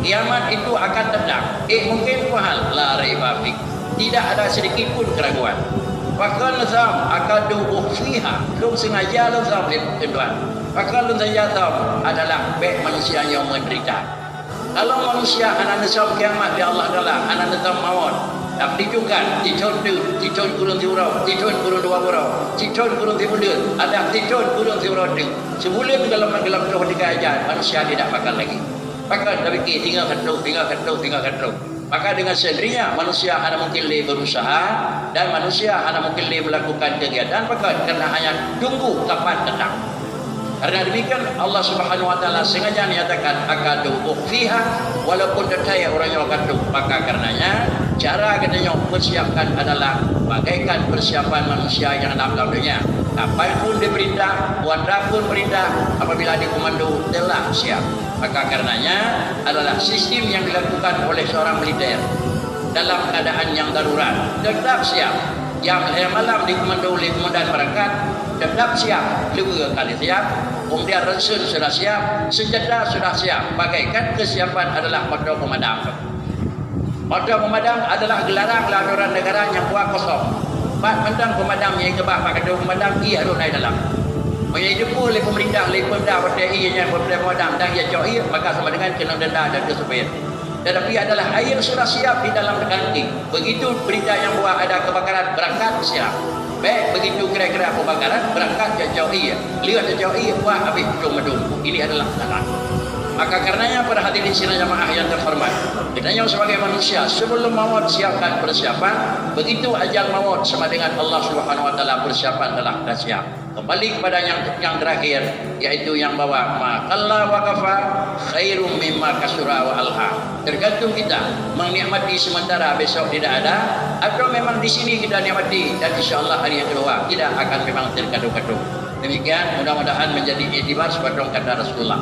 kiamat itu akan datang. Mungkin fahal la raiba fi. Tidak ada sedikit pun keraguan. Fakal nazam akadu ukhfiha. Lu sengaja nazam tuan. Fakal nazam adalah baik manusia yang menderita. Kalau manusia anak nazam kiamat ya Allah Taala, anak nazam maut. Tapi juga titon kurun tiurau, titon kurun dua burau, titon kurun tibulir, ada titon kurun tiurau tu. Sebulan dalam tu dikajar manusia tidak bakal lagi. Maka dah fikir tinggal kata. Maka dengan sendirinya manusia hanya mungkin berusaha dan manusia hanya mungkin melakukan kegiatan. Maka kerana hanya tunggu kapan datang. Karena demikian Allah Subhanahu Wa Taala sengaja menyatakan akadu ukhfiha walaupun detaya orang yang kata. Maka karenanya cara katanya persiapkan adalah bagaikan persiapan manusia yang dalam dunia. Apapun diperintah, walaupun perintah apabila dikomando telah siap. Maka karenanya adalah sistem yang dilakukan oleh seorang militer dalam keadaan yang darurat tetap siap. Yang malam dikomando oleh komandan berangkat tetap siap, dua kali siap. Kemudian rensun sudah siap, senjata sudah siap. Bagaikan kesiapan adalah motor pemadam. Motor pemadam adalah gelaran laluran negara yang buat kosong. Pak mentang pemadam yang kebah pakai pemadam ia ada naik dalam. Menjadi oleh pemerintah, oleh pemerintah PTI yang pemadam dan ia jauh maka sama dengan kena denda dan kesepit. Tetapi adalah air sudah siap di dalam tangki. Begitu berita yang buat ada kebakaran berangkat siap. Baik begitu kira-kira pembakaran berangkat jauh lihat jauh buat habis medung. Ini adalah salah. Maka karenanya pada hadirin sidang jamaah yang terhormat, kita yang sebagai manusia sebelum maut siapkan persiapan. Begitu ajal maut sama dengan Allah Subhanahu Wa Taala persiapan telah dah siap. Kembali kepada yang terakhir, yaitu yang bawa maqalla wa kafa khairum mimma kasura wa alha. Tergantung kita menikmati sementara besok tidak ada, atau memang di sini kita nikmati dan insya-Allah hari yang kedua tidak akan memang terkadu-kadu. Demikian mudah-mudahan menjadi iktibar seperti kata Rasulullah.